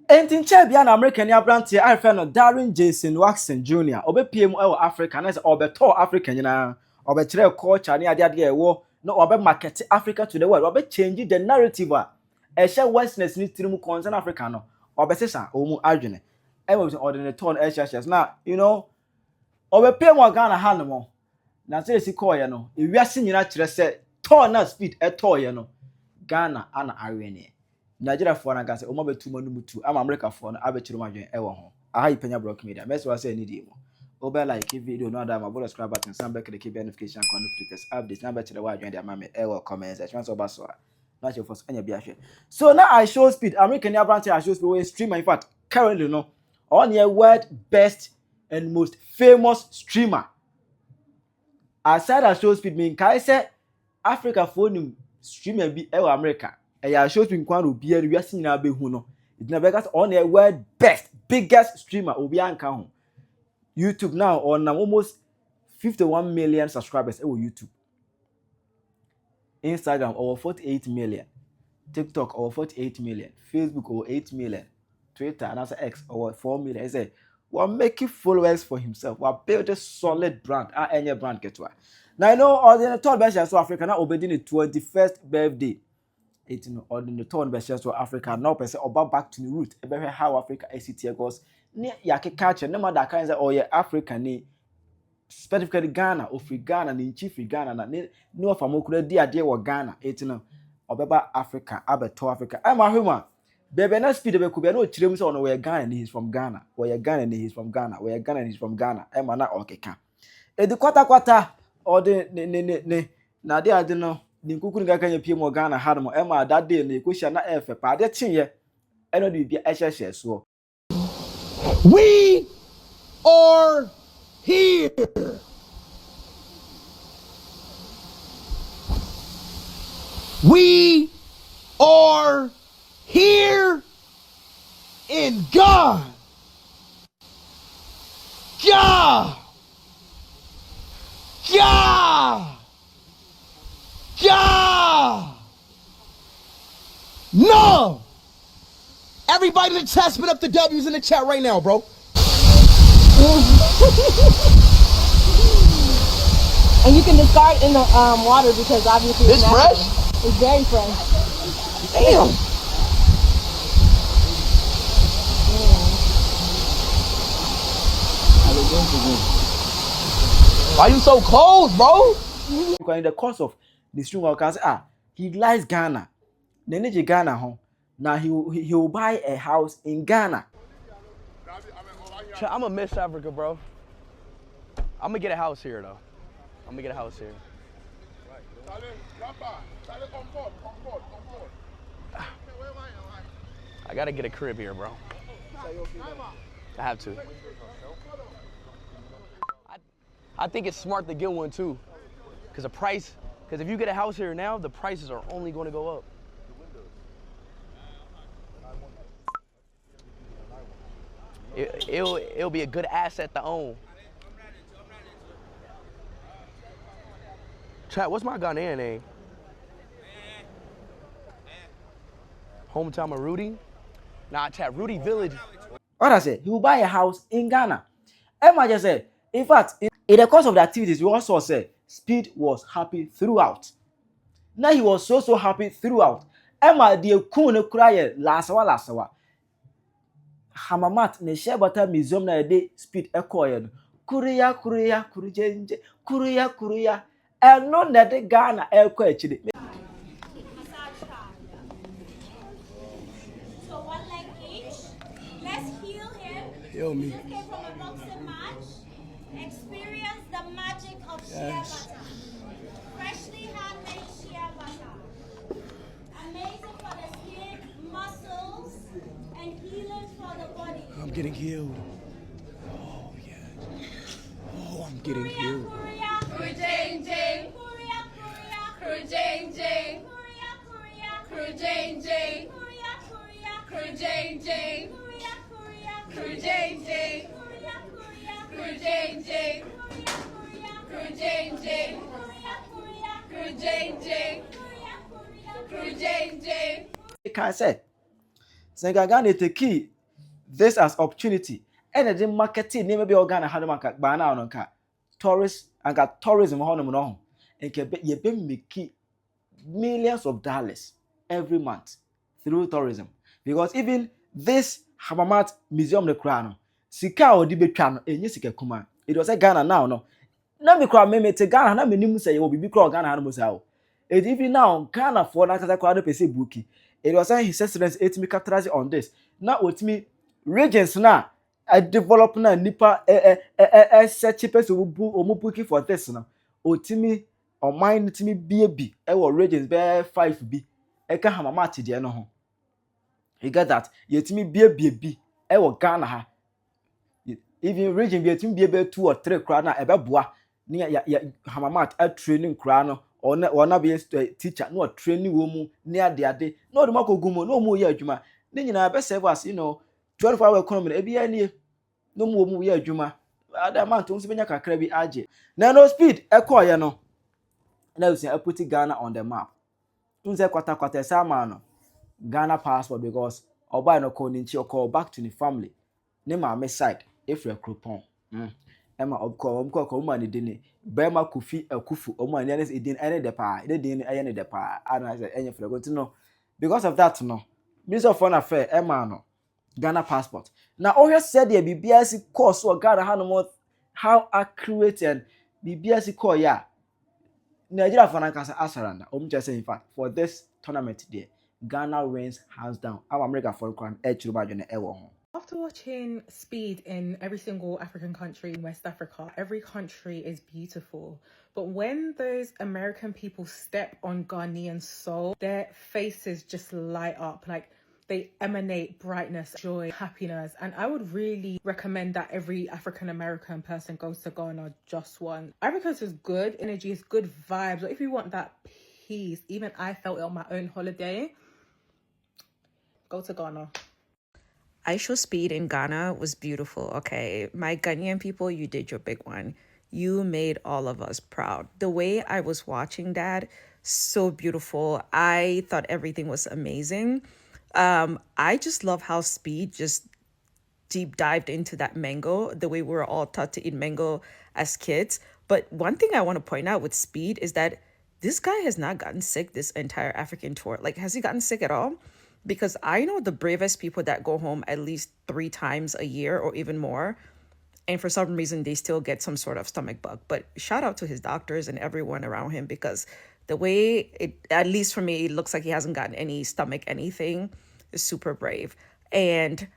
Entin Chebia na American ya brand here I friend Darren Jason Waxon Jr. Obepiem e Africa na say obeto African nyina obekire culture ne ade ade ewo na obe market Africa to the world obe change the narrative e share westerners ni tirim concern Africa no obesesa omu adwene e we ordinary turn e share na you know obepiem Ghana ha no mo na say si call ye no ewiase nyina kire say turn na speed e toye no Ghana ana arene Nigeria for na gase omo betu manu mutu ama America for na abechiro madwen e wo ho aha Penyah Block Media message was say need you obe like video no ada ma bo subscribe button some back the keep notification con notifications updates na betire wa adwen dey ama me e wo comment section so ba so na che for anya bia hwe so now I show speed American brand I show speed we streamer in fact currently no on your world best and most famous streamer aside I show speed mean kai say Africa for nim streamer bi e wo America IshowSpeed kwan obi a wiase nyina be hu no it na because on the world best biggest streamer obi anka ho YouTube now on almost 51 million subscribers on YouTube, Instagram over 48 million, TikTok over 48 million, Facebook over 8 million, Twitter and also X over 4 million. I say we're making followers for himself. We're building a solid brand. Any brand get to her. Now I know all the third best South Africa now obeying the 21st birthday. It's on the turn best to Africa now person about back to the root about how Africa ACT goes near yake culture no matter kind say oh yeah Africa ni specifically Ghana or free Ghana ni chief free Ghana na no of amokura di ade wo Ghana it's no obeba Africa abeto Africa am ahuma bebe na speed be kubia no chirem say ono we Ghana ni he's from Ghana we Ghana ni he's from Ghana we Ghana he's from Ghana am na okeka e di kwata or the na de ade no ni kukuru ga kanya pie mo Ghana ha no e ma that day na ekohia na efe pa de chenye e no de bia e hye so we are here. We are here in God. God. God. God. No. Everybody in the chat, spit up the W's in the chat right now, bro. And you can discard in the water because obviously it's fresh. It's very fresh. Damn. Why you so cold, bro? In the course of the stream I can say he likes Ghana. Neneje Ghana ho. Now he will buy a house in Ghana. I'm gonna miss Africa, bro. I'm gonna get a house here, though. I'm gonna get a house here. I gotta get a crib here, bro. I have to. I think it's smart to get one too, because if you get a house here now, the prices are only going to go up. It'll be a good asset to own. Chat, what's my Ghanaian name? Hometown of Rudy? Nah, chat, Rudy Village. What I say, he will buy a house in Ghana. Emma just said, in fact, in the course of the activities, we also said Speed was happy throughout. Now he was so happy throughout. Emma the kune cry lasawa. Hamamat ne shebata museum na de Speed ekoye. Kuriya kuruya. And no na de Ghana ekoye chide. So one leg each. Let's heal him. Heal me. This came from a boxing match. Experience the magic of shea butter. Freshly handmade shea butter. Amazing for the skin, muscles, and healing for the body. I'm getting healed. Oh, yeah. Oh, I'm getting healed. Can say Sengaga ne teki this as opportunity. And the marketing name be organ and had bana on tourist and got tourism on and you be make millions of dollars every month through tourism. Because even this Hamamat Museum the crown, Sika or Dibetran, and Yesika Kuma, it was a Ghana now, no. Now me cry me te Ghana na me nim say will be cry Ghana na mo say. And even now Ghana for na kasa kwado pese bookie. It was saying his excellence it me capitalize on this. Now with me regions na I develop na nipa search person omo bookie for this na. Otimi o mind timi bie e wo regions be 5 bi. E ka Hamamat de no ho. You get that? Yetimi bie bi e wo Ghana ha. Even region be yetimi bie 2 or 3 kra na e be boa. Ni ya Hamamat a training kra no or na be teacher no training wo mu ni ade no de makogumo no mu ye adwuma ni nyina be serve as 24-hour economy e bia nie no mu ye adwuma ada man to nso benya kakra bi age na no speed e call ye no na usia put Ghana on the map tunse kwata sama no Ghana passport because oba no call ninchi call back to the family ne ma me side if you coupon Emma obko man edini Bema Kofi Akufu oman yanes edin ene de pa edin ene de pa ana say enye frego no because of that no Minister of Foreign Affairs Emma no Ghana passport na ohwe said there bibia si course or Ghana how accurate and bibia si call ya Nigeria Fanankasa Asaranda just say in fact for this tournament there Ghana wins hands down our America for crown echuba jone ewo ho. After watching Speed in every single African country in West Africa, every country is beautiful. But when those American people step on Ghanaian soul, their faces just light up. Like they emanate brightness, joy, happiness. And I would really recommend that every African American person goes to Ghana just once. Africans is good energy, is good vibes. But if you want that peace, even I felt it on my own holiday, go to Ghana. IshowSpeed in Ghana was beautiful, okay? My Ghanaian people, you did your big one. You made all of us proud. The way I was watching that, so beautiful. I thought everything was amazing. I just love how Speed just deep dived into that mango, the way we were all taught to eat mango as kids. But one thing I want to point out with Speed is that this guy has not gotten sick this entire African tour. Like, has he gotten sick at all? Because I know the bravest people that go home at least 3 times a year or even more. And for some reason, they still get some sort of stomach bug. But shout out to his doctors and everyone around him, because the way it, at least for me, it looks like he hasn't gotten any stomach anything, is super brave. And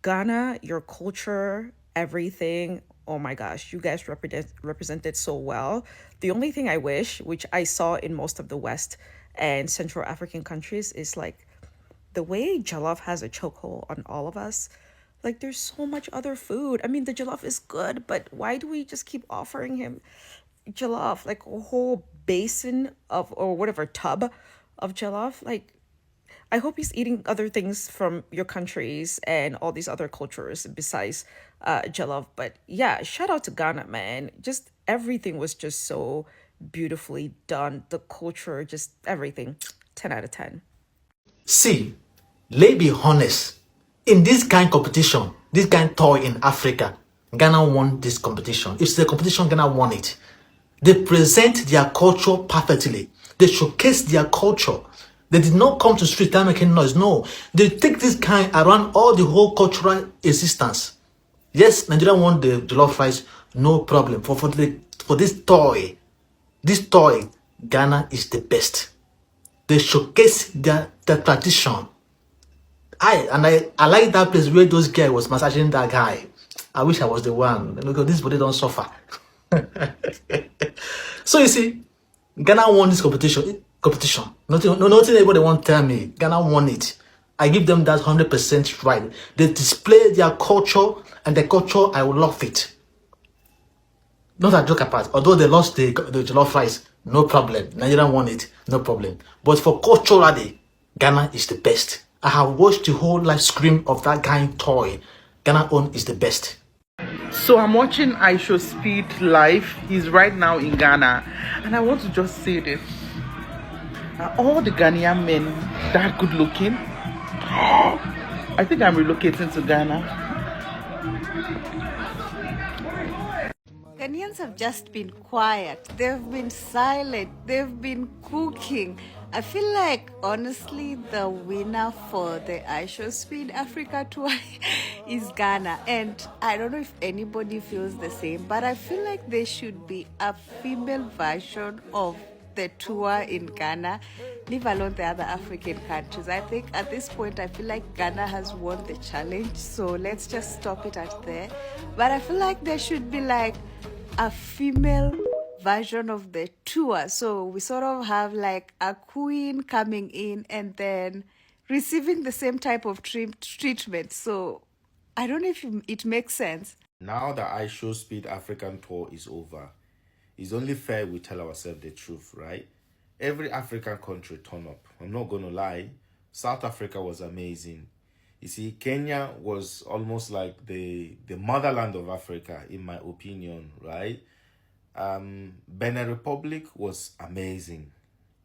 Ghana, your culture, everything, oh my gosh, you guys represented so well. The only thing I wish, which I saw in most of the West and Central African countries, is like the way jollof has a chokehold on all of us. Like there's so much other food. I mean, the jollof is good, but why do we just keep offering him jollof, like a whole basin of, or whatever, tub of jollof? Like, I hope he's eating other things from your countries and all these other cultures besides jollof. But yeah, shout out to Ghana, man. Just everything was just so beautifully done. The culture, just everything. 10 out of 10. See, let's be honest. In this kind of competition, this kind of toy in Africa, Ghana won this competition. If it's the competition, Ghana won it. They present their culture perfectly. They showcase their culture. They did not come to street time making noise. No, they take this kind around all the whole cultural existence. Yes, Nigeria won the jollof rice, no problem. For this toy, Ghana is the best. They showcase their tradition. I like that place where those guy was massaging that guy. I wish I was the one. Because this body don't suffer. So you see, Ghana won this competition. Nothing anybody won't tell me. Ghana won it. I give them that 100% right. They display their culture, and the culture, I love it. Not a joke apart. Although they lost the jollof rice, no problem. Nigeria won it, no problem. But for culturally, Ghana is the best. I have watched the whole live stream of that guy toy. Ghana own is the best. So I'm watching IshowSpeed live. He's right now in Ghana. And I want to just say this. Are all the Ghanaian men that good looking? I think I'm relocating to Ghana. Ghanaians have just been quiet. They've been silent. They've been cooking. I feel like, honestly, the winner for the IshowSpeed Africa tour is Ghana. And I don't know if anybody feels the same, but I feel like there should be a female version of the tour in Ghana, leave alone the other African countries. I think at this point, I feel like Ghana has won the challenge. So let's just stop it at there. But I feel like there should be like a female version of the tour. So we sort of have like a queen coming in and then receiving the same type of treatment. So I don't know if it makes sense. Now that IshowSpeed African tour is over, it's only fair we tell ourselves the truth, right? Every African country turn up. I'm not going to lie. South Africa was amazing. You see, Kenya was almost like the motherland of Africa, in my opinion, right? Benin Republic was amazing.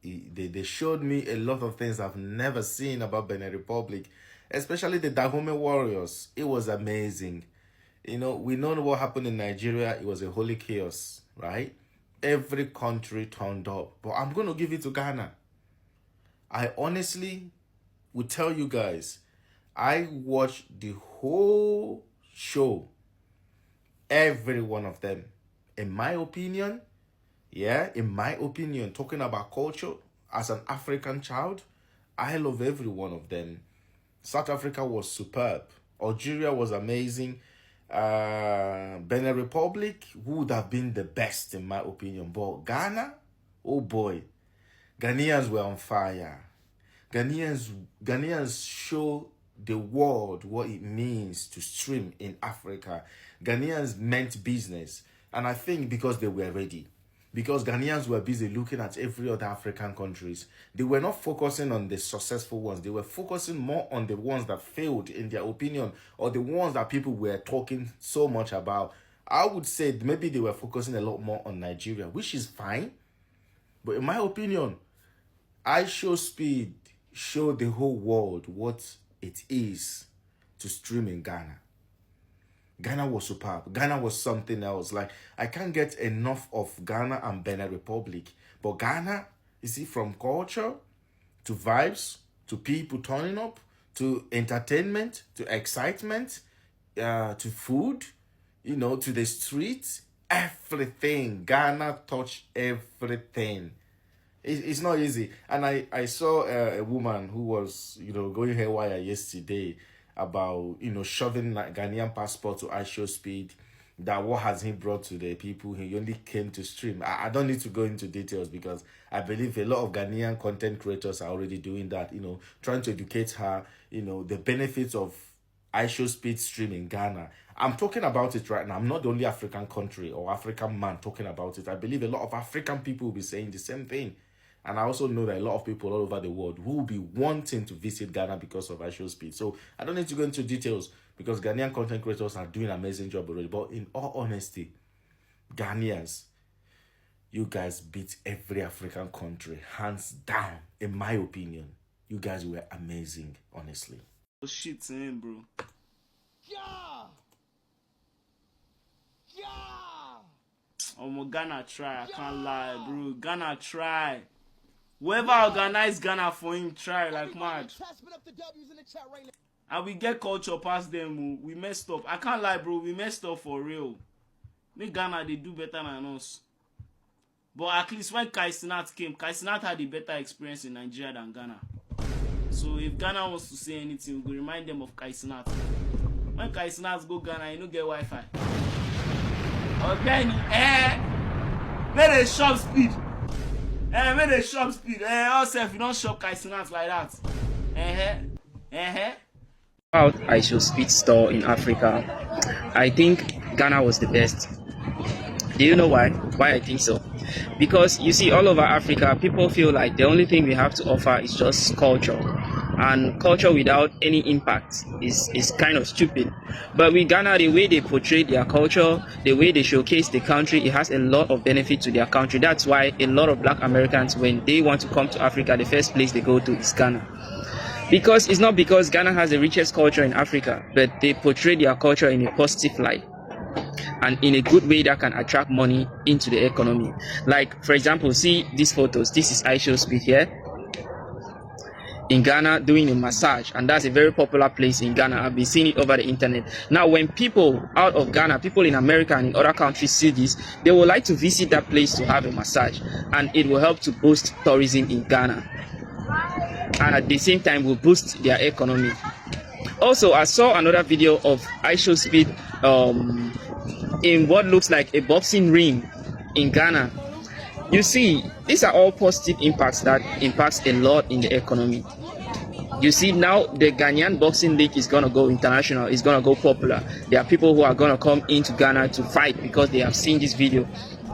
They showed me a lot of things I've never seen about Benin Republic, especially the Dahomey warriors. It was amazing. You know, we know what happened in Nigeria. It was a holy chaos, right? Every country turned up. But I'm going to give it to Ghana. I honestly will tell you guys, I watched the whole show. Every one of them. In my opinion, talking about culture, as an African child, I love every one of them. South Africa was superb. Algeria was amazing. Benin Republic would have been the best in my opinion. But Ghana, oh boy, Ghanaians were on fire. Ghanaians show the world what it means to stream in Africa. Ghanaians meant business. And I think because they were ready. Because Ghanaians were busy looking at every other African countries. They were not focusing on the successful ones. They were focusing more on the ones that failed in their opinion, or the ones that people were talking so much about. I would say maybe they were focusing a lot more on Nigeria, which is fine. But in my opinion, IshowSpeed showed the whole world what it is to stream in Ghana. Ghana was superb. Ghana was something else. Like, I can't get enough of Ghana and Benin Republic. But Ghana, you see, from culture to vibes, to people turning up, to entertainment, to excitement, to food, you know, to the streets, everything. Ghana touched everything. It's not easy. And I saw a woman who was, you know, going haywire yesterday about, you know, shoving Ghanaian passport to IshowSpeed, that what has he brought to the people? He only came to stream. I don't need to go into details because I believe a lot of Ghanaian content creators are already doing that, you know, trying to educate her, you know, the benefits of IshowSpeed stream in Ghana. I'm talking about it right now. I'm not the only African country or African man talking about it. I believe a lot of African people will be saying the same thing. And I also know that a lot of people all over the world will be wanting to visit Ghana because of IshowSpeed. So I don't need to go into details because Ghanaian content creators are doing an amazing job already. But in all honesty, Ghanaians, you guys beat every African country, hands down, in my opinion. You guys were amazing, honestly. Oh, shit, man, bro. Yeah! Oh, Ghana try. I can't lie, bro. Ghana try. Whoever organized Ghana for him try like mad. And we get culture past them. We messed up. I can't lie, bro. We messed up for real. Make Ghana, they do better than us. But at least when Kai Cenat came, Kai Cenat had a better experience in Nigeria than Ghana. So if Ghana wants to say anything, we will remind them of Kai Cenat. When Kai Cenat go Ghana, you don't get Wi-Fi. Okay, make a shop speed. Make a shop speed. Also, if you don't shop Kai Cenat like that. About IshowSpeed store in Africa, I think Ghana was the best. Do you know why? Why I think so? Because you see, all over Africa, people feel like the only thing we have to offer is just culture. And culture without any impact is kind of stupid. But with Ghana, the way they portray their culture, the way they showcase the country, it has a lot of benefit to their country. That's why a lot of Black Americans, when they want to come to Africa, the first place they go to is Ghana. Because it's not because Ghana has the richest culture in Africa, but they portray their culture in a positive light and in a good way that can attract money into the economy. Like, for example, see these photos. This is IshowSpeed here in Ghana doing a massage, and that's a very popular place in Ghana. I've been seeing it over the internet. Now, when people out of Ghana, people in America and in other countries see this, they will like to visit that place to have a massage, and it will help to boost tourism in Ghana, and at the same time will boost their economy. Also, I saw another video of IshowSpeed in what looks like a boxing ring in Ghana. You see, these are all positive impacts that impacts a lot in the economy. You see, now the Ghanaian boxing league is going to go international, it's going to go popular. There are people who are going to come into Ghana to fight because they have seen this video.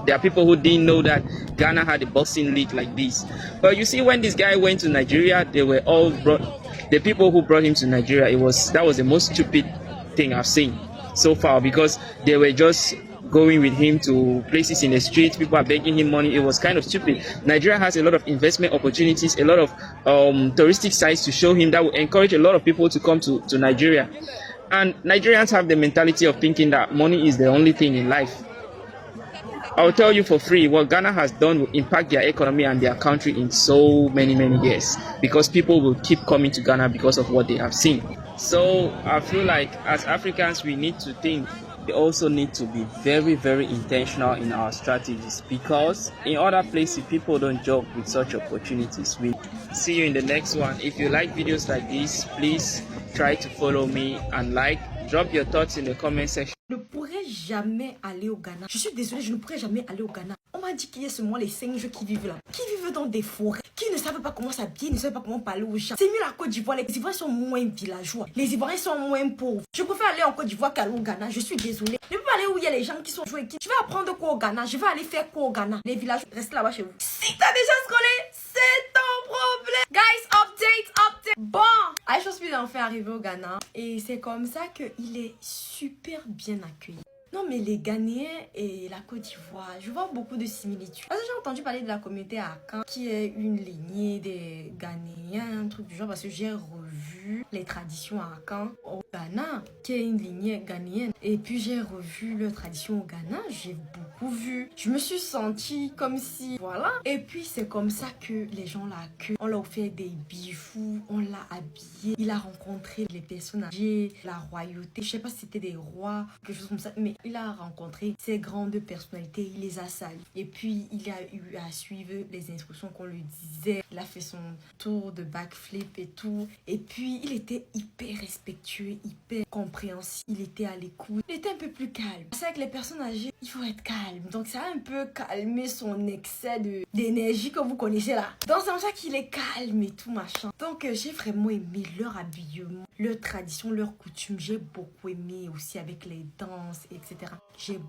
There are people who didn't know that Ghana had a boxing league like this. But you see, when this guy went to Nigeria, they were all the people who brought him to Nigeria, that was the most stupid thing I've seen so far, because they were just going with him to places in the streets. People are begging him money. It was kind of stupid. Nigeria has a lot of investment opportunities, a lot of touristic sites to show him that will encourage a lot of people to come to Nigeria. And Nigerians have the mentality of thinking that money is the only thing in life. I'll tell you for free, what Ghana has done will impact their economy and their country in so many years, because people will keep coming to Ghana because of what they have seen. So I feel like as Africans, we need to think. We also need to be very intentional in our strategies, because in other places people don't joke with such opportunities. We see you in the next one. If you like videos like this, please try to follow me and drop your thoughts in the comment section. Je ne pourrais jamais aller au Ghana. Je suis désolée, je ne pourrais jamais aller au Ghana. On m'a dit qu'il y a seulement les singes qui vivent là, qui vivent dans des forêts, qui ne savent pas comment s'habiller, ne savent pas comment parler aux gens. C'est mieux la Côte d'Ivoire. Les Ivoiriens sont moins villageois. Les Ivoiriens sont moins pauvres. Je préfère aller en Côte d'Ivoire qu'aller au Ghana. Je suis désolée. Je ne peux pas aller où il y a les gens qui sont joués. Je vais apprendre quoi au Ghana? Je vais aller faire quoi au Ghana? Les villages, restez là-bas chez vous. Si t'as déjà scrollé, c'est ton problème. Guys, update. Bon, IshowSpeed est enfin arrivé au Ghana. Et c'est comme ça qu'il est super bien accueilli. Non, mais les Ghanéens et la Côte d'Ivoire, je vois beaucoup de similitudes. Parce que j'ai entendu parler de la communauté Akan, qui est une lignée des Ghanéens, un truc du genre, parce que j'ai revu les traditions Akan au Ghana, qui est une lignée ghanéenne. Et puis j'ai revu leurs traditions au Ghana, j'ai beaucoup vu. Je me suis sentie comme si, voilà. Et puis c'est comme ça que les gens l'accueillent. On leur fait des bijoux, on l'a habillé. Il a rencontré les personnes âgées, la royauté. Je sais pas si c'était des rois, quelque chose comme ça, mais il a rencontré ces grandes personnalités, il les a saluées. Et puis, il a eu à suivre les instructions qu'on lui disait. Il a fait son tour de backflip et tout. Et puis, il était hyper respectueux, hyper compréhensif. Il était à l'écoute. Il était un peu plus calme. C'est avec les personnes âgées, il faut être calme. Donc, ça a un peu calmé son excès d'énergie que vous connaissez là. Donc, c'est comme ça qu'il est calme et tout, machin. Donc, j'ai vraiment aimé leur habillement, leur tradition, leur coutume. J'ai beaucoup aimé aussi avec les danses, etc. J'ai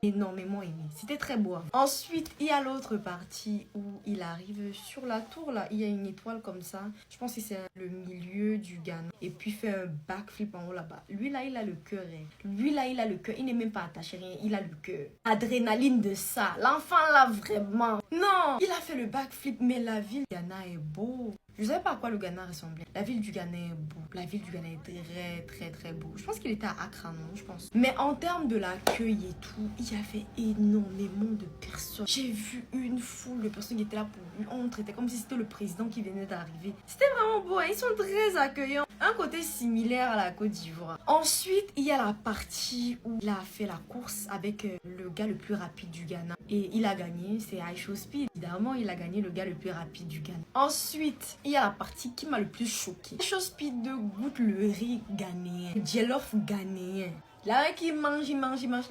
énormément aimé. C'était très beau. Ensuite, il y a l'autre partie où il arrive sur la tour là. Il y a une étoile comme ça. Je pense que c'est le milieu du Ghana. Et puis fait un backflip en haut là-bas. Lui là, il a le cœur. Lui là, il a le cœur. Il n'est même pas attaché rien. Il a le cœur. Adrénaline de ça. L'enfant là, vraiment. Non, il a fait le backflip. Mais la ville du Ghana est beau. Je ne savais pas à quoi le Ghana ressemblait. La ville du Ghana est beau. La ville du Ghana est très beau. Je pense qu'il était à Accra, non? Je pense. Mais en termes de l'accueil et tout, il y avait énormément de personnes. J'ai vu une foule de personnes qui étaient là pour lui. On traitait comme si c'était le président qui venait d'arriver. C'était vraiment beau. Hein? Ils sont très accueillants. Un côté similaire à la Côte d'Ivoire. Ensuite, il y a la partie où il a fait la course avec le gars le plus rapide du Ghana. Et il a gagné. C'est IshowSpeed. Évidemment, il a gagné le gars le plus rapide du Ghana. Ensuite, il y a la partie qui m'a le plus choqué. IshowSpeed goûte le riz ghanéen, le jollof ghanéen. Là, qui mange. Il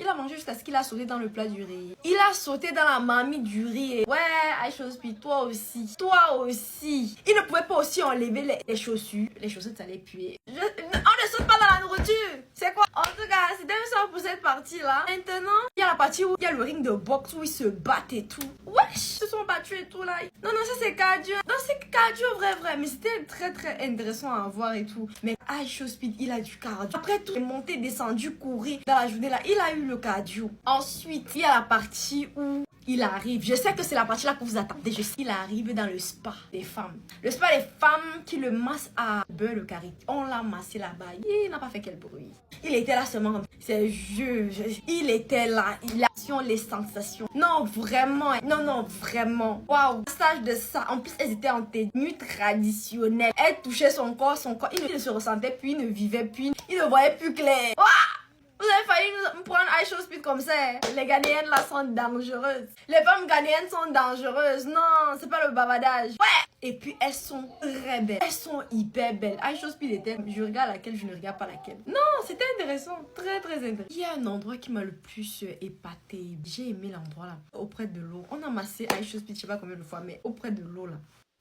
a mangé jusqu'à ce qu'il a sauté dans le plat du riz. Il a sauté dans la marmite du riz. Ouais, IshowSpeed, toi aussi. Il ne pouvait pas aussi enlever les chaussures. Les chaussettes, ça allait puer. On ne saute pas dans la nourriture. C'est quoi? En tout cas, c'était ça pour cette partie-là. Maintenant, il y a la partie où il y a le ring de boxe où ils se battent et tout. Wesh, ils se sont battus et tout là. Non, ça c'est cardio. Non, c'est cardio vrai. Mais c'était très intéressant à voir et tout. Mais IshowSpeed, il a du cardio. Après tout, il est monté, descendu, courir dans la journée là. Il a eu le cardio. Ensuite, il y a la partie où Il arrive, je sais que c'est la partie là que vous attendez, il arrive dans le spa des femmes. Le spa des femmes qui le massent à beurre le carré. On l'a massé là-bas, il n'a pas fait quel bruit. Il était là seulement, c'est il était là, il a les sensations. Non, vraiment, non, vraiment. Waouh, massage de ça. En plus, elles étaient en tenue traditionnelle. Elle touchait son corps. Il ne se ressentait plus, il ne vivait plus, il ne voyait plus clair. Waouh! Vous avez failli nous prendre IshowSpeed comme ça. Les Ghanéennes là sont dangereuses. Les femmes ghanéennes sont dangereuses. Non, c'est pas le bavardage. Ouais! Et puis elles sont très belles. Elles sont hyper belles. IshowSpeed était, je regarde laquelle, je ne regarde pas laquelle. Non, c'était intéressant. Très intéressant. Il y a un endroit qui m'a le plus épaté. J'ai aimé l'endroit là. Auprès de l'eau. On a massé IshowSpeed, je sais pas combien de fois, mais auprès de l'eau là.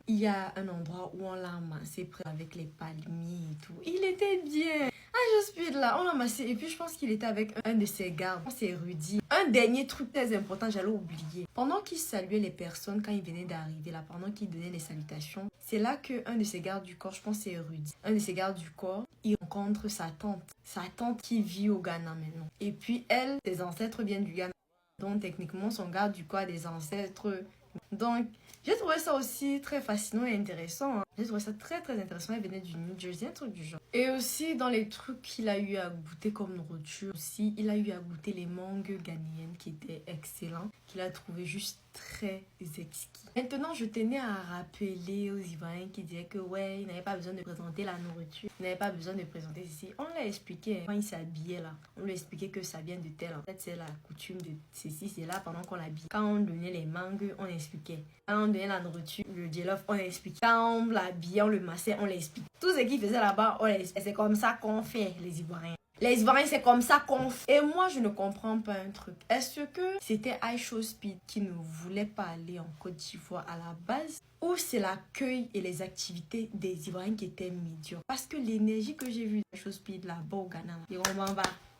Il y a un endroit où on l'a massé près avec les palmiers et tout. Il était bien. IshowSpeed là, on l'a massé. Et puis je pense qu'il était avec un de ses gardes. C'est Rudy. Un dernier truc très important, j'allais oublier. Pendant qu'il saluait les personnes quand il venait d'arriver là, pendant qu'il donnait les salutations, c'est là qu'un de ses gardes du corps, je pense c'est Rudy, un de ses gardes du corps, il rencontre sa tante. Sa tante qui vit au Ghana maintenant. Et puis elle, ses ancêtres viennent du Ghana. Donc techniquement, son garde du corps a des ancêtres. Donc, j'ai trouvé ça aussi très fascinant et intéressant. J'ai trouvé ça très intéressant. Elle venait du New Jersey, un truc du genre. Et aussi, dans les trucs qu'il a eu à goûter comme nourriture, aussi, il a eu à goûter les mangues ghanéennes qui étaient excellents, qu'il a trouvé juste très exquis. Maintenant, je tenais à rappeler aux Ivoiriens qui disaient que ouais, ils n'avaient pas besoin de présenter la nourriture, ils n'avaient pas besoin de présenter ceci. On l'a expliqué quand ils s'habillaient là. On lui expliquait que ça vient de tel. En fait, c'est la coutume de ceci, c'est là pendant qu'on l'habille. Quand on donnait les mangues, on expliquait. Quand on donnait la nourriture, le jollof, on expliquait. Quand on l'habillait, on le massait, on l'explique. Tout ce qu'ils faisaient là-bas, on l'explique. C'est comme ça qu'on fait, les Ivoiriens. Les Ivoiriens, c'est comme ça qu'on fait. Et moi, je ne comprends pas un truc. Est-ce que c'était IshowSpeed qui ne voulait pas aller en Côte d'Ivoire à la base? Ou c'est l'accueil et les activités des Ivoiriens qui étaient médiocres? Parce que l'énergie que j'ai vue d'IshowSpeed là-bas au Ghana,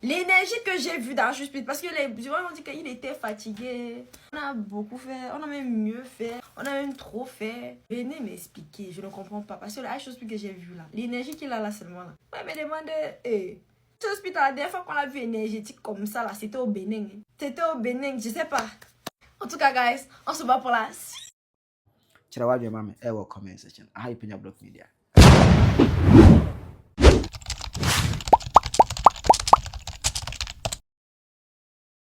l'énergie que j'ai vue d'IshowSpeed, parce que les Ivoiriens ont dit qu'il était fatigué. On a beaucoup fait, on a même mieux fait, on a même trop fait. Venez m'expliquer, je ne comprends pas. Parce que le IshowSpeed que j'ai vu là, l'énergie qu'il a là seulement là. Ouais, mais demandez, IshowSpeed, la dernière fois qu'on l'a vu énergétique comme ça là, c'était au Bénin. C'était au Bénin, je sais pas. En tout cas, guys, on se bat pour la... Chirawadwe mame, ewo comment section. Penyah Block Media.